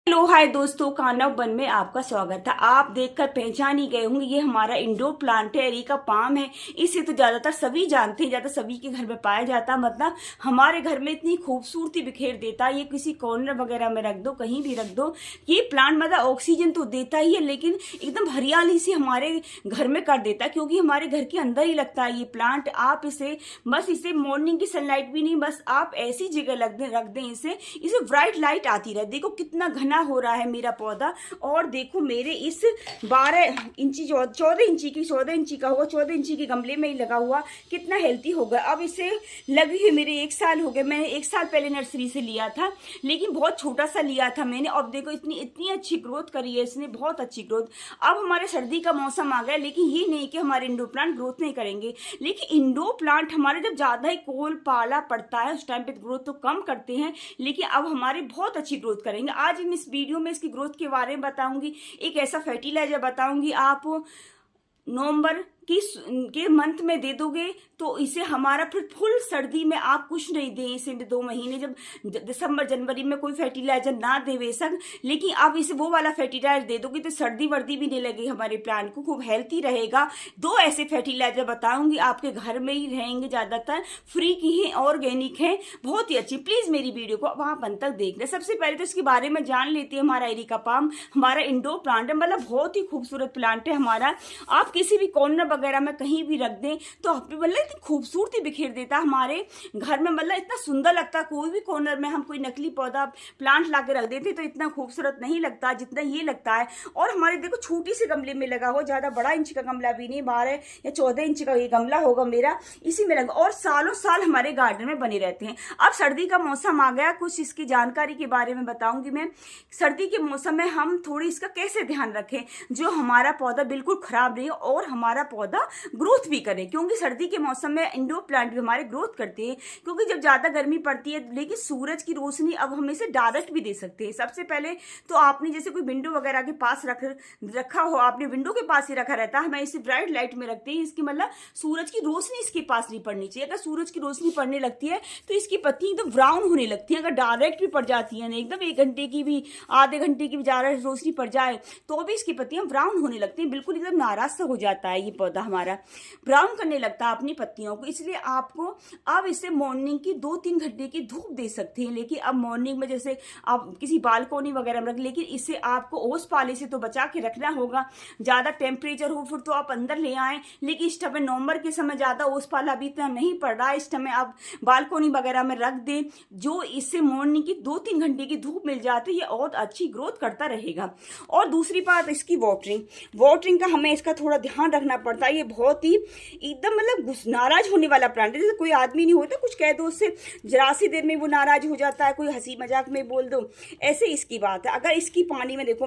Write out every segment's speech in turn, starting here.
Hello hi दोस्तों, कानव one में आपका स्वागत है। आप देखकर पहचान ही गए होंगे, ये हमारा इंडोर प्लांट है, एरिका पाम है। इसे तो ज्यादातर सभी जानते हैं, ज्यादा सभी के घर में पाया जाता है। मतलब हमारे घर में इतनी खूबसूरती बिखेर देता है। ये किसी कॉर्नर वगैरह में रख दो, कहीं भी रख दो, ये प्लांट मतलब ऑक्सीजन तो देता ही है, लेकिन एकदम हरियाली से हमारे घर में कर देता है, क्योंकि हमारे घर के अंदर ही लगता है ये प्लांट। आप इसे मॉर्निंग की सनलाइट भी नहीं, बस आप ऐसी जगह रख दें इसे ब्राइट लाइट आती रहे। देखो कितना घना हो रहा है मेरा पौधा। और देखो मेरे इस 12 इंची 14 इंची का होगा, 14 इंची के गमले में ही लगा हुआ, कितना हेल्थी होगा। अब इसे लगी हुई मेरे 1 साल हो गए। मैंने 1 साल पहले नर्सरी से लिया था, लेकिन बहुत छोटा सा लिया था मैंने। अब देखो इतनी अच्छी ग्रोथ करी है इसने, बहुत अच्छी ग्रोथ। अब हमारे सर्दी का मौसम आ गया, लेकिन ये नहीं कि हमारे इंडोर प्लांट ग्रोथ नहीं करेंगे, लेकिन इंडोर प्लांट हमारे जब ज्यादा ही कोल पाला पड़ता है उस टाइम पे ग्रोथ तो कम करते हैं, लेकिन अब हमारे बहुत अच्छी ग्रोथ करेंगे। आज हम इस वीडियो में इसकी ग्रोथ के बारे में बताऊंगी। एक ऐसा फर्टिलाइजर बताऊंगी, आप नवंबर के मंथ में दे दोगे तो इसे हमारा फिर फुल सर्दी में आप कुछ नहीं दें इसे 2 महीने, जब दिसंबर जनवरी में कोई फर्टिलाइजर ना दे बेशक, लेकिन आप इसे वो वाला फर्टिलाइजर दे दोगे तो सर्दी वर्दी भी नहीं लगेगी, हमारे प्लांट को खूब हेल्थी रहेगा। 2 ऐसे फर्टिलाइजर बताऊंगी, आपके घर में ही रहेंगे, ज्यादातर फ्री की है, ऑर्गेनिक है, बहुत ही अच्छी। प्लीज मेरी वीडियो को वहां अंत तक देख लें। सबसे पहले तो इसके बारे में जान लेते हैं। हमारा एरिका पाम हमारा इंडोर प्लांट है, मतलब बहुत ही खूबसूरत प्लांट है हमारा। आप किसी भी कॉर्नर वगैरह में कहीं भी रख दें तो मतलब इतनी खूबसूरती बिखेर देता है हमारे घर में, मतलब इतना सुंदर लगता है। कोई भी कॉर्नर में हम कोई नकली पौधा प्लांट ला के रख देते तो इतना खूबसूरत नहीं लगता जितना ये लगता है। और हमारे देखो छोटी सी गमले में लगा हो, ज्यादा बड़ा इंच का गमला भी नहीं, 12 या 14 इंच का ये गमला होगा मेरा, इसी में लगा, और सालों साल हमारे गार्डन में बने रहते हैं। अब सर्दी का मौसम आ गया, कुछ इसकी जानकारी के बारे में बताऊंगी मैं। सर्दी के मौसम में हम थोड़ी इसका कैसे ध्यान रखें जो हमारा पौधा बिल्कुल खराब नहीं हो और हमारा पौधा ग्रोथ भी करे, क्योंकि सर्दी के मौसम में इंडोर प्लांट भी हमारे ग्रोथ करते हैं, क्योंकि जब ज्यादा गर्मी पड़ती है, लेकिन सूरज की रोशनी अब हम इसे डायरेक्ट भी दे सकते हैं। सबसे पहले तो आपने जैसे कोई विंडो वगैरह के पास रखा हो, आपने विंडो के पास ही रखा रहता है, मैं इसे ब्राइट लाइट में रखते हैं। इसकी मतलब सूरज की रोशनी इसके पास नहीं पड़नी चाहिए। अगर सूरज की रोशनी पड़ने लगती है तो इसकी पत्ती एकदम ब्राउन होने लगती है। अगर डायरेक्ट भी पड़ जाती है ना, एकदम 1 घंटे की भी, आधे घंटे की भी ज्यादा रोशनी पड़ जाए तो भी इसकी पत्तियां ब्राउन होने लगती है, बिल्कुल एकदम नाराज सा हो जाता है ये पौधा हमारा, ब्राउन करने लगता है अपनी पत्तियों को। इसलिए आपको अब इसे मॉर्निंग की 2-3 घंटे की धूप दे सकते हैं, लेकिन अब मॉर्निंग में जैसे आप किसी बालकोनी वगैरह में रख, लेकिन इसे आपको ओस पाले से तो बचा के रखना होगा। ज्यादा टेम्परेचर हो फिर तो आप अंदर ले आए, लेकिन इस समय नवंबर के समय ज्यादा ओस पाला अभी इतना नहीं पड़ रहा है, इस समय आप बालकोनी वगैरह में रख दें, जो इससे मॉर्निंग की 2-3 घंटे की धूप मिल जाती है, ये और अच्छी ग्रोथ करता रहेगा। और दूसरी बात इसकी वाटरिंग का हमें इसका थोड़ा ध्यान रखना पड़ता है। ये बहुत ही एकदम मतलब नाराज होने वाला प्लांट है, जैसे कोई आदमी नहीं होता, कुछ कह दो उससे जरा सी देर में वो नाराज हो जाता है, कोई हंसी मजाक में बोल दो, ऐसे इसकी बात है। अगर इसकी पानी में देखो,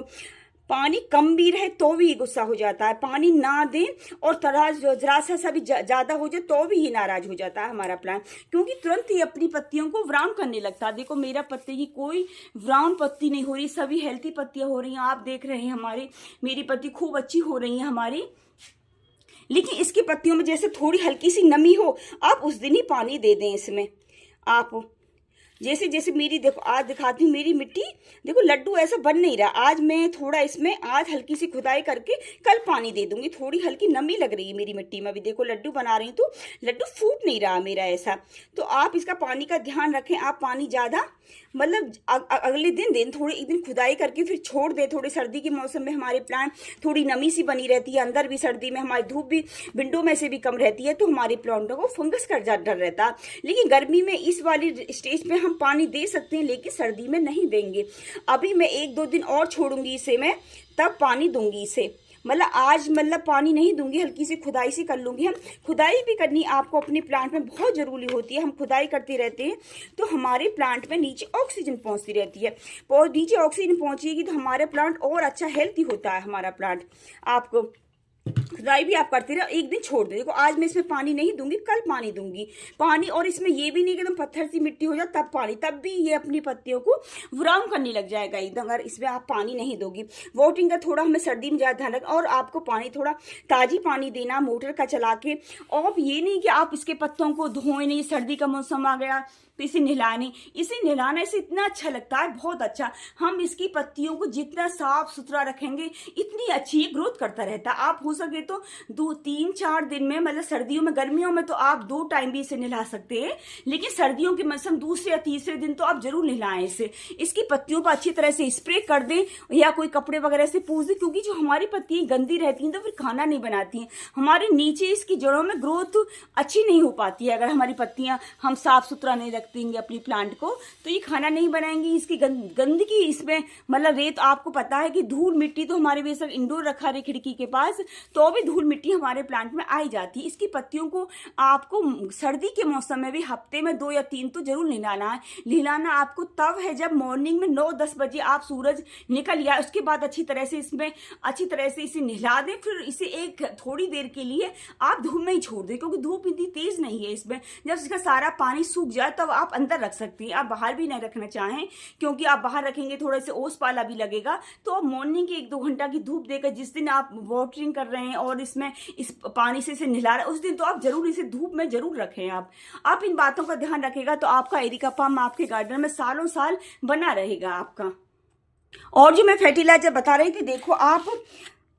पानी कम भी रहे तो भी गुस्सा हो जाता है, पानी ना दें और जरा सा भी ज्यादा हो जाए तो भी ये नाराज हो जाता है हमारा प्लांट, क्योंकि तुरंत ही अपनी पत्तियों को ब्राउन करने लगता है। देखो मेरा पत्ते की कोई ब्राउन पत्ती नहीं हो रही, सभी हेल्थी पत्तियां हो रही हैं। आप देख रहे हैं मेरी पत्ती खूब अच्छी हो रही है हमारी, लेकिन इसकी पत्तियों में जैसे थोड़ी हल्की सी नमी हो, आप उस दिन ही पानी दे दें इसमें। आप जैसे जैसे मेरी देखो, आज दिखाती हूँ मेरी मिट्टी, देखो लड्डू ऐसा बन नहीं रहा। आज मैं थोड़ा इसमें आज हल्की सी खुदाई करके कल पानी दे दूंगी। थोड़ी हल्की नमी लग रही है मेरी मिट्टी में, अभी देखो लड्डू बना रही हूँ तो लड्डू फूट नहीं रहा मेरा ऐसा। तो आप इसका पानी का ध्यान रखें, आप पानी ज्यादा मतलब अगले दिन थोड़ी एक दिन खुदाई करके फिर छोड़ दें। थोड़ी सर्दी के मौसम में हमारे प्लांट थोड़ी नमी सी बनी रहती है, अंदर भी सर्दी में हमारी धूप भी विंडो में से भी कम रहती है, तो हमारे प्लांटों को फंगस का डर रहता है। लेकिन गर्मी में इस वाली स्टेज में हम पानी दे सकते हैं, लेकिन सर्दी में नहीं देंगे। अभी मैं 1-2 दिन और छोड़ूंगी इसे, मैं तब पानी दूंगी इसे, मतलब आज मतलब पानी नहीं दूंगी, हल्की सी खुदाई से कर लूंगी। हम खुदाई भी करनी आपको अपने प्लांट में बहुत जरूरी होती है। हम खुदाई करते रहते हैं तो हमारे प्लांट में नीचे ऑक्सीजन पहुंचती रहती है, और नीचे ऑक्सीजन पहुंचेगी तो हमारे प्लांट और अच्छा हेल्थी होता है हमारा प्लांट। आपको खुदाई भी आप करते रहे, एक दिन छोड़ दे। देखो आज मैं इसमें पानी नहीं दूंगी, कल पानी दूंगी पानी। और इसमें ये भी नहीं कि एकदम पत्थर सी मिट्टी हो जाए तब पानी, तब भी ये अपनी पत्तियों को ब्राउन करने लग जाएगा एकदम, अगर इसमें आप पानी नहीं दोगी। वाटरिंग का थोड़ा हमें सर्दी में ज़्यादा ध्यान रखना, और आपको पानी थोड़ा ताज़ी पानी देना मोटर का चला के। और ये नहीं कि आप इसके पत्तों को धोए नहीं, सर्दी का मौसम आ गया तो इसे नहलाने, इसे नहलाने से इतना अच्छा लगता है, बहुत अच्छा। हम इसकी पत्तियों को जितना साफ सुथरा रखेंगे इतनी अच्छी ग्रोथ करता रहता है। आप हो सके तो 2-3-4 दिन में, मतलब सर्दियों में, गर्मियों में तो आप 2 टाइम भी इसे नहला सकते हैं, लेकिन सर्दियों के मौसम दूसरे या तीसरे दिन तो आप जरूर नहलाएं इसे। इसकी पत्तियों पर अच्छी तरह से स्प्रे कर दें या कोई कपड़े वगैरह से पूछ दें, क्योंकि जो हमारी पत्तियां गंदी रहती हैं तो फिर खाना नहीं बनाती हैं, हमारे नीचे इसकी जड़ों में ग्रोथ अच्छी नहीं हो पाती है। अगर हमारी पत्तियां हम साफ सुथरा नहीं रखते देंगे अपनी प्लांट को तो ये खाना नहीं बनाएंगी। इसकी गंदगी इसमें, मतलब रेत, आपको पता है कि धूल मिट्टी तो हमारे बेशक इंडोर रखा है खिड़की के पास, तो भी धूल मिट्टी हमारे प्लांट में आई जाती है। इसकी पत्तियों को आपको सर्दी के मौसम में भी हफ्ते में 2 या 3 तो जरूर नहलाना है। नहलाना आपको तब है जब मॉर्निंग में 9-10 बजे आप सूरज निकल गया, उसके बाद अच्छी तरह से इसे नहला दें। फिर इसे एक थोड़ी देर के लिए आप धूप में ही छोड़ दें, क्योंकि धूप इतनी तेज नहीं है इसमें। जब इसका सारा पानी सूख जाए तब आप अंदर रख सकती हैं, आप बाहर भी नहीं रखना चाहें, क्योंकि आप बाहर रखेंगे थोड़े से ओस पाला भी लगेगा। तो आप मॉर्निंग के 1-2 घंटा की धूप देकर, जिस दिन आप वाटरिंग कर रहे हैं और इसमें इस पानी से इसे नहला रहे हैं, उस दिन तो आप जरूर इसे धूप में जरूर रखें। आप इन बातों का ध्यान रखेगा तो आपका एरिका पाम आपके गार्डन में सालों साल बना रहेगा आपका। और जो मैं फर्टिलाइजर बता रही थी, देखो आप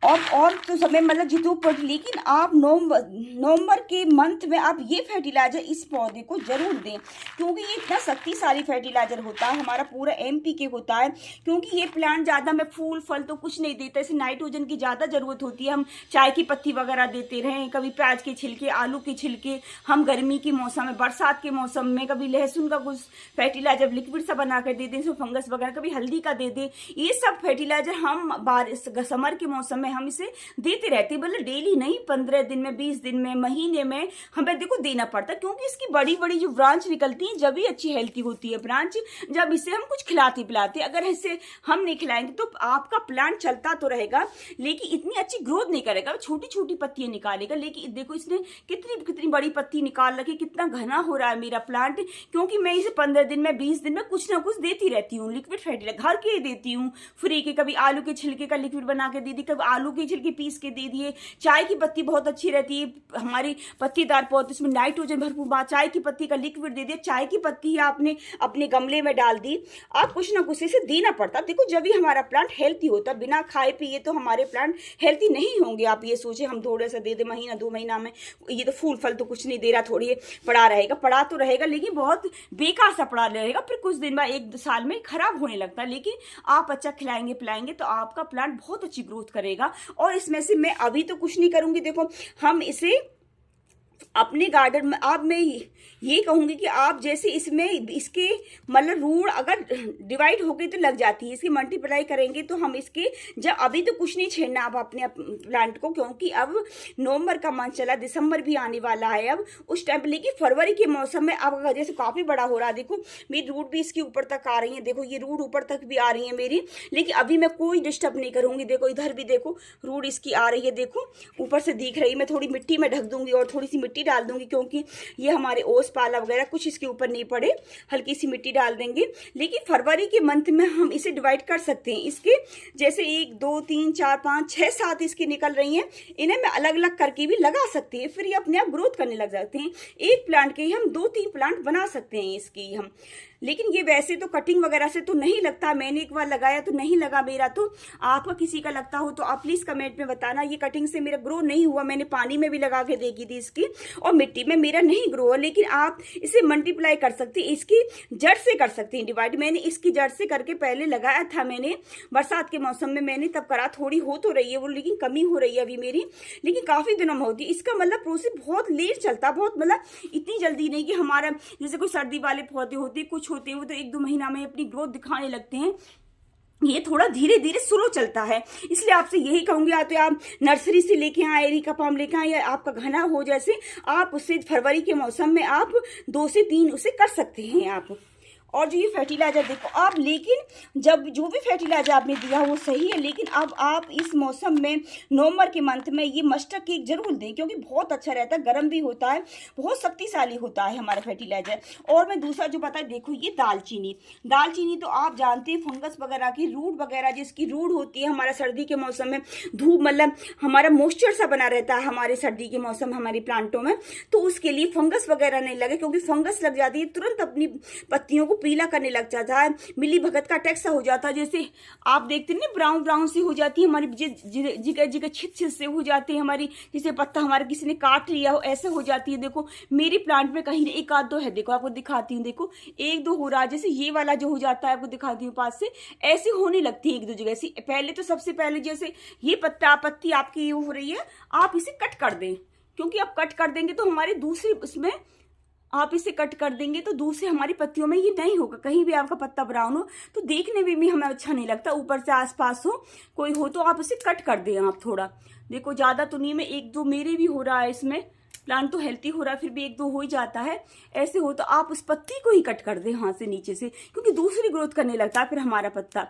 और तो समय मतलब जितने ऊपर, लेकिन आप नवंबर के मंथ में आप ये फर्टिलाइजर इस पौधे को जरूर दें, क्योंकि ये इतना शक्तिशाली फर्टिलाइजर होता है, हमारा पूरा एमपी के होता है। क्योंकि ये प्लांट ज़्यादा में फूल फल तो कुछ नहीं देता, इसे नाइट्रोजन की ज़्यादा ज़रूरत होती है। हम चाय की पत्ती वगैरह देते रहें, कभी प्याज के छिलके, आलू के छिलके, हम गर्मी के मौसम में, बरसात के मौसम में कभी लहसुन का कुछ फर्टिलाइजर लिक्विड सा बना कर दे दें, इसमें फंगस वगैरह, कभी हल्दी का दे दें। ये सब फर्टिलाइजर हम बारिश समर के मौसम में हम इसे देते रहते हैं, मतलब डेली नहीं, 15 दिन में, 20 दिन में, महीने में हमें देखो देना पड़ता है। क्योंकि इसकी बड़ी बड़ी जो ब्रांच निकलती है जब भी अच्छी हेल्थी होती है ब्रांच, जब इसे हम कुछ खिलाते पिलाते। अगर इसे हम नहीं खिलाएंगे तो आपका प्लांट चलता तो रहेगा लेकिन इतनी अच्छी ग्रोथ नहीं करेगा, छोटी छोटी पत्तियां निकालेगा। लेकिन देखो इसने कितनी बड़ी पत्ती निकाल रखी, कितना घना हो रहा है मेरा प्लांट, क्योंकि मैं इसे 15 दिन में, 20 दिन में कुछ ना कुछ देती रहती हूँ। लिक्विड फर्टिलाइजर घर के देती हूँ फ्री के, कभी आलू के छिलके का लिक्विड बना के दे दी, कभी आलू के छिलके पीस के दे दिए। चाय की पत्ती बहुत अच्छी रहती है, हमारी पत्तीदार पौधे, उसमें नाइट्रोजन भरपूर, चाय की पत्ती का लिक्विड दे दिया। चाय की पत्ती आपने अपने गमले में डाल दी, आप कुछ ना कुछ इसे देना पड़ता। देखो जब भी हमारा प्लांट हेल्थी होता, बिना खाए पिए तो हमारे प्लांट हेल्थी नहीं होंगे। आप ये सोचे हम थोड़ा सा दे दे, महीना 2 महीना में ये तो फूल फल तो कुछ नहीं दे रहा, थोड़ी पड़ा रहेगा, पड़ा तो रहेगा लेकिन बहुत बेकार सा पड़ा रहेगा, फिर कुछ दिन बाद 1 साल में खराब होने लगता है। लेकिन आप अच्छा खिलाएंगे पिलाएंगे तो आपका प्लांट बहुत अच्छी ग्रोथ करेगा। और इसमें से मैं अभी तो कुछ नहीं करूंगी, देखो हम इसे अपने गार्डन में, आप मैं ये कहूंगी कि आप जैसे इसमें इसके मतलब रूट अगर डिवाइड हो गई तो लग जाती है, इसकी मल्टीप्लाई करेंगे तो हम इसके, जब अभी तो कुछ नहीं छेड़ना आप अपने प्लांट को, क्योंकि अब नवंबर का मंथ चला, दिसंबर भी आने वाला है अब उस टाइम। लेकिन फरवरी के मौसम में अब जैसे काफ़ी बड़ा हो रहा है, देखो मेरी रूट भी इसके ऊपर तक आ रही है, देखो ये रूट ऊपर तक भी आ रही है मेरी, लेकिन अभी मैं कोई डिस्टर्ब नहीं करूंगी। देखो इधर भी देखो रूट इसकी आ रही है, देखो ऊपर से दिख रही है। मैं थोड़ी मिट्टी में ढक दूंगी और थोड़ी सी मिट्टी डाल दूंगी, क्योंकि ये हमारे ओस पाला वगैरह कुछ इसके ऊपर नहीं पड़े, हल्की सी मिट्टी डाल देंगे। लेकिन फरवरी के मंथ में हम इसे डिवाइड कर सकते हैं, इसके जैसे 1 2 3 4 5 6 7 इसकी निकल रही हैं, इन्हें मैं अलग अलग करके भी लगा सकती है, फिर ये अपने आप ग्रोथ करने लग जाते हैं। एक प्लांट के ही हम 2-3 प्लांट बना सकते हैं इसकी हम। लेकिन ये वैसे तो कटिंग वगैरह से तो नहीं लगता, मैंने एक बार लगाया तो नहीं लगा मेरा, तो आपका किसी का लगता हो तो आप प्लीज कमेंट में बताना। ये कटिंग से मेरा ग्रो नहीं हुआ, मैंने पानी में भी लगा के देखी थी इसकी और मिट्टी में मेरा नहीं ग्रो हुआ। लेकिन आप इसे मल्टीप्लाई कर सकते हैं, इसकी जड़ से कर सकते हैं डिवाइड। मैंने इसकी जड़ से करके पहले लगाया था, मैंने बरसात के मौसम में मैंने तब करा, थोड़ी हो तो रही है वो, लेकिन कमी हो रही है अभी मेरी, लेकिन काफी दिनों में होती है। इसका मतलब प्रोसेस बहुत लेट चलता, बहुत मतलब इतनी जल्दी नहीं कि हमारा जैसे कोई सर्दी वाले पौधे होते, कुछ होते हैं वो तो 1-2 महीना में अपनी ग्रोथ दिखाने लगते हैं, ये थोड़ा धीरे धीरे स्लो चलता है। इसलिए आपसे यही कहूंगी, या तो आप नर्सरी से लेके आए, एरिका पाम लेके आए, या आपका घना हो जैसे, आप उससे फरवरी के मौसम में आप 2 से 3 उसे कर सकते हैं आप। और जो ये फर्टिलाइजर देखो आप, लेकिन जब जो भी फर्टिलाइजर आपने दिया वो सही है, लेकिन अब आप इस मौसम में नवंबर के मंथ में ये मस्टर्ड केक जरूर दें, क्योंकि बहुत अच्छा रहता है, गर्म भी होता है, बहुत शक्तिशाली होता है हमारा फर्टिलाइजर। और मैं दूसरा जो बताया, देखो ये दालचीनी, दालचीनी तो आप जानते हैं फंगस वगैरह की रूट वगैरह, जिसकी रूट होती है हमारा सर्दी के मौसम में धूप, मतलब हमारा मॉइस्चर सा बना रहता है हमारे सर्दी के मौसम हमारी प्लांटों में, तो उसके लिए फंगस वगैरह नहीं लगे, क्योंकि फंगस लग जाती है तुरंत अपनी पत्तियों को पीला करने लग जाता है, मिली भगत का अटैक सा हो जाता है, जैसे आप देखते हैं ना ब्राउन ब्राउन सी हो जाती है हमारी, जिगर जिगर छित छित से हो जाती है हमारी, जैसे पत्ता हमारा किसी ने काट लिया हो ऐसे हो जाती है। देखो मेरी प्लांट में कहीं एक आध दो है, देखो आपको दिखाती हूँ, देखो एक दो हो रहा है, जैसे ये वाला जो हो जाता है आपको दिखाती हूँ पास से, ऐसे होने लगती है एक दो जगह से। पहले तो सबसे पहले जैसे ये पत्ती आपकी ये हो रही है, आप इसे कट कर दें, क्योंकि आप कट कर देंगे तो हमारे दूसरी उसमें, आप इसे कट कर देंगे तो दूसरे हमारी पत्तियों में ये नहीं होगा, कहीं भी आपका पत्ता ब्राउन हो तो देखने में भी हमें अच्छा नहीं लगता, ऊपर से आसपास हो कोई हो तो आप इसे कट कर दें आप थोड़ा। देखो ज़्यादा तो नहीं, में एक दो मेरे भी हो रहा है, इसमें प्लांट तो हेल्थी हो रहा है, फिर भी एक दो हो ही जाता है, ऐसे हो तो आप उस पत्ती को ही कट कर दें हाथ से नीचे से, क्योंकि दूसरी ग्रोथ करने लगता है फिर हमारा पत्ता।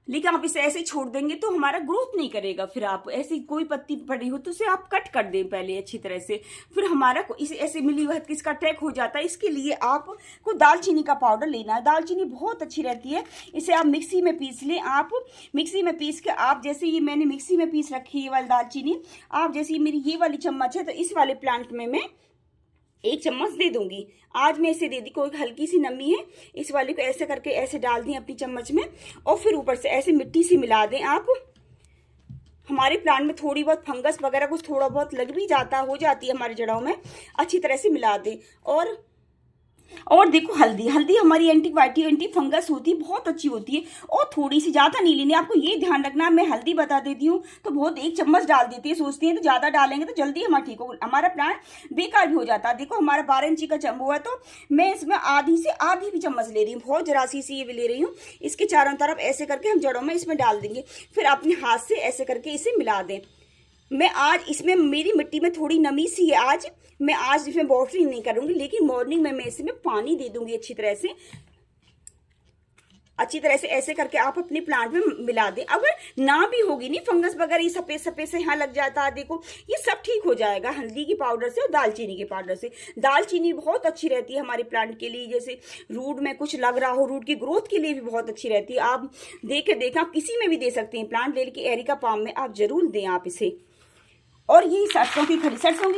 लेकिन आप इसे ऐसे छोड़ देंगे तो हमारा ग्रोथ नहीं करेगा, फिर आप ऐसी कोई पत्ती पड़ी हो तो उसे आप कट कर दें पहले अच्छी तरह से, फिर हमारा इसे ऐसे मिली भगत किसका अटैक हो जाता है। इसके लिए आपको दालचीनी का पाउडर लेना है, दालचीनी बहुत अच्छी रहती है, इसे आप मिक्सी में पीस लें। आप मिक्सी में पीस के आप, जैसे ये मैंने मिक्सी में पीस रखी है ये वाली दालचीनी, आप जैसे मेरी ये वाली चम्मच है तो इस वाले प्लांट में मैं 1 चम्मच दे दूंगी, आज मैं इसे दे दी, कोई हल्की सी नमी है, इस वाले को ऐसे करके ऐसे डाल दें अपनी चम्मच में, और फिर ऊपर से ऐसे मिट्टी से मिला दें आप। हमारे प्लांट में थोड़ी बहुत फंगस वगैरह कुछ थोड़ा बहुत लग भी जाता हो जाती है हमारी जड़ों में, अच्छी तरह से मिला दें। और देखो हल्दी हमारी एंटीबायोटिक एंटी फंगस होती है, बहुत अच्छी होती है, और थोड़ी सी ज़्यादा नहीं लेनी, आपको ये ध्यान रखना। मैं हल्दी बता देती हूँ तो बहुत 1 चम्मच डाल देती है, सोचती हैं तो ज़्यादा डालेंगे तो जल्दी हमारा ठीक हो, हमारा प्लांट बेकार भी हो जाता है। देखो हमारा 12 इंची का चम्बू है तो मैं इसमें आधी से आधी भी चम्मच ले रही हूँ, बहुत जरा सी ये भी ले रही हूँ। इसके चारों तरफ ऐसे करके हम जड़ों में इसमें डाल देंगे, फिर अपने हाथ से ऐसे करके इसे मिला दें। मैं आज इसमें मेरी मिट्टी में थोड़ी नमी सी है, आज इसमें वाटरिंग नहीं करूंगी, लेकिन मॉर्निंग में मैं इसमें पानी दे दूंगी अच्छी तरह से ऐसे करके आप अपने प्लांट में मिला दें। अगर ना भी होगी नहीं फंगस वगैरह, ये सफेद सफेद से यहाँ लग जाता है, देखो ये सब ठीक हो जाएगा हल्दी की पाउडर से और दालचीनी के पाउडर से। दालचीनी बहुत अच्छी रहती है हमारे प्लांट के लिए, जैसे रूट में कुछ लग रहा हो, रूट की ग्रोथ के लिए भी बहुत अच्छी रहती है। आप देखें आप किसी में भी दे सकते हैं प्लांट, लेकिन एरिका पाम में आप जरूर दें आप इसे। और ये सरसों की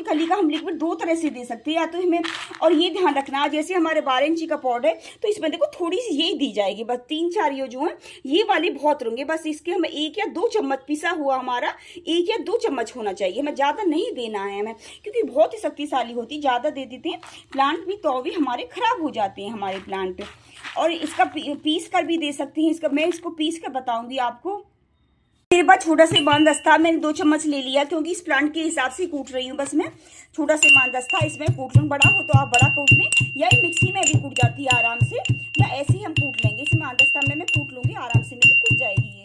खली का हम लिक्विड 2 तरह से दे सकते हैं, या तो हमें, और ये ध्यान रखना जैसे हमारे 12 इंची का पॉट है तो इसमें देखो थोड़ी सी यही दी जाएगी, बस 3-4 ये जो है ये वाली बहुत होंगे, बस इसके हमें 1 या 2 चम्मच पिसा हुआ हमारा 1 या 2 चम्मच होना चाहिए, हमें ज़्यादा नहीं देना है हमें, क्योंकि बहुत ही शक्तिशाली होती है, ज़्यादा दे देते हैं प्लांट भी तो भी हमारे खराब हो जाते हैं हमारे प्लांट। और इसका पीस कर भी दे सकते हैं, मैं इसको पीस कर बताऊँगी आपको। मेरे पास छोटा सा ईमानदस्ता मैंने 2 चम्मच ले लिया, क्योंकि इस प्लांट के हिसाब से कूट रही हूँ, बस मैं छोटा सा ईमानदस्ता इसमें कूट लूँ, बड़ा हो तो आप बड़ा कूट लें, या मिक्सी में भी कूट जाती है आराम से, या ऐसे ही हम कूट लेंगे, इस ईमानदस्ता में मैं कूट लूँगी, आराम से मेरी कूट जाएगी ये।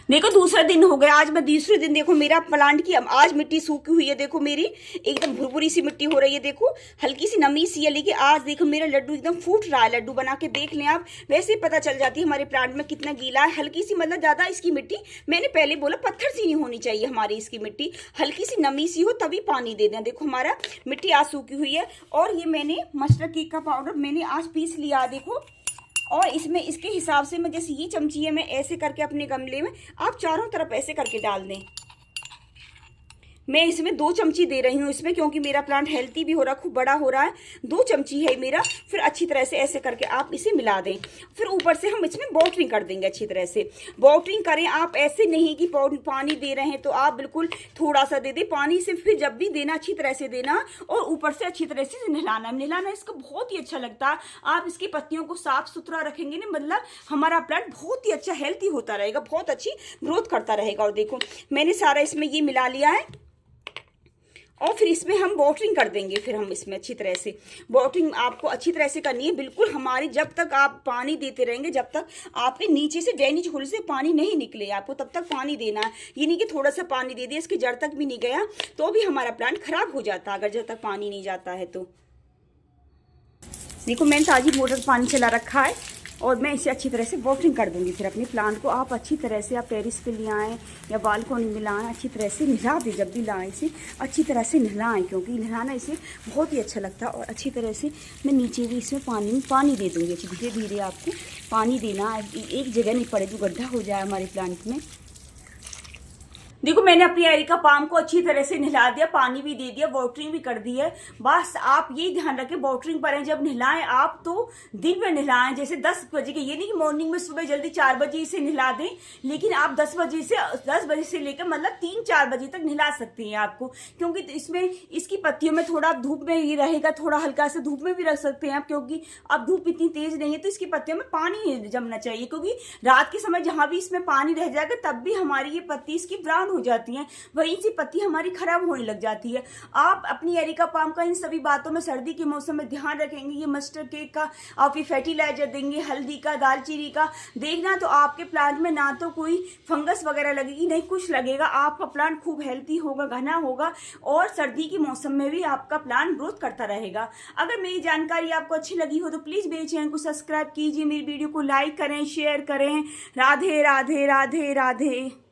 देखो दूसरा दिन हो गया, आज मैं दूसरे दिन देखो मेरा प्लांट की आज मिट्टी सूखी हुई है, देखो मेरी एकदम भुरभुरी सी मिट्टी हो रही है, देखो हल्की सी नमी सी है, लेकिन आज देखो मेरा लड्डू एकदम फूट रहा है। लड्डू बना के देख लें आप, वैसे ही पता चल जाती है हमारे प्लांट में कितना गीला है। हल्की सी मतलब ज़्यादा इसकी मिट्टी, मैंने पहले बोला पत्थर सी नहीं होनी चाहिए हमारी इसकी मिट्टी, हल्की सी नमी सी हो तभी पानी दे दें। देखो हमारा मिट्टी आज सूखी हुई है, और ये मैंने मस्टर्ड केक का पाउडर मैंने आज पीस लिया, देखो, और इसमें इसके हिसाब से मैं जैसे ये चमची है, मैं ऐसे करके अपने गमले में आप चारों तरफ ऐसे करके डाल दें। मैं इसमें 2 चमची दे रही हूँ इसमें, क्योंकि मेरा प्लांट हेल्थी भी हो रहा है, खूब बड़ा हो रहा है, 2 चमची है मेरा। फिर अच्छी तरह से ऐसे करके आप इसे मिला दें, फिर ऊपर से हम इसमें वाटरिंग कर देंगे अच्छी तरह से। वाटरिंग करें आप, ऐसे नहीं कि पानी दे रहे हैं तो आप बिल्कुल थोड़ा सा दे दें पानी से, फिर जब भी देना अच्छी तरह से देना, और ऊपर से अच्छी तरह से नहलाना इसका बहुत ही अच्छा लगता है। आप इसकी पत्तियों को साफ सुथरा रखेंगे ना, मतलब हमारा प्लांट बहुत ही अच्छा हेल्थी होता रहेगा, बहुत अच्छी ग्रोथ करता रहेगा। और देखो मैंने सारा इसमें ये मिला लिया है, और फिर इसमें हम वाटरिंग कर देंगे। फिर हम इसमें अच्छी तरह से वाटरिंग आपको अच्छी तरह से करनी है, बिल्कुल हमारी, जब तक आप पानी देते रहेंगे, जब तक आपके नीचे से ड्रेनेज होल से पानी नहीं निकले, आपको तब तक पानी देना है। ये नहीं कि थोड़ा सा पानी दे दिया, इसकी जड़ तक भी नहीं गया तो भी हमारा प्लांट खराब हो जाता है, अगर जब तक पानी नहीं जाता है तो। देखो मैंने ताज़ी मोटर पानी चला रखा है और मैं इसे अच्छी तरह से वाटरिंग कर दूंगी फिर अपने प्लांट को। आप अच्छी तरह से आप टेरिस पे ले आएँ या बालकोनी में लाएँ, अच्छी तरह से नहला दें। जब भी लाएँ इसे अच्छी तरह से नहलाएँ, क्योंकि नहलाना इसे बहुत ही अच्छा लगता है। और अच्छी तरह से मैं नीचे भी इसमें पानी दे दूँगी। धीरे धीरे आपको पानी देना, एक जगह नहीं पड़े जो गड्ढा हो जाए हमारे प्लांट में। देखो मैंने अपनी एरिका पाम को अच्छी तरह से नहला दिया, पानी भी दे दिया, वाटरिंग भी कर दी है। बस आप ये ध्यान रखें वाटरिंग पर जब नहलाएं आप तो दिन में नहलाएं, जैसे 10 बजे के, ये नहीं कि मॉर्निंग में सुबह जल्दी 4 बजे से नहला दें, लेकिन आप 10 बजे से लेकर मतलब 3-4 बजे तक नहला सकती हैं आपको, क्योंकि इसमें इसकी पत्तियों में थोड़ा धूप में ही रहेगा, थोड़ा हल्का से धूप में भी रख सकते हैं आप, क्योंकि अब धूप इतनी तेज नहीं है तो इसकी पत्तियों में पानी जमना चाहिए, क्योंकि रात के समय जहां भी इसमें पानी रह जाएगा तब भी हमारी ये पत्ती इसकी ब्राउन हो जाती हैं, वहीं से पत्ती हमारी खराब होने लग जाती है। आप अपनी एरिका पाम का इन सभी बातों में सर्दी के मौसम में ध्यान रखेंगे। ये मस्टर्ड केक का आप ये फर्टिलाइजर देंगे, हल्दी का, दालचीनी का, देखना तो आपके प्लांट में ना तो कोई फंगस वगैरह लगेगी, नहीं कुछ लगेगा। आपका प्लांट खूब हेल्थी होगा, घना होगा और सर्दी के मौसम में भी आपका प्लांट ग्रोथ करता रहेगा। अगर मेरी जानकारी आपको अच्छी लगी हो तो प्लीज मेरे चैनल को सब्सक्राइब कीजिए, मेरी वीडियो को लाइक करें, शेयर करें। राधे राधे राधे राधे।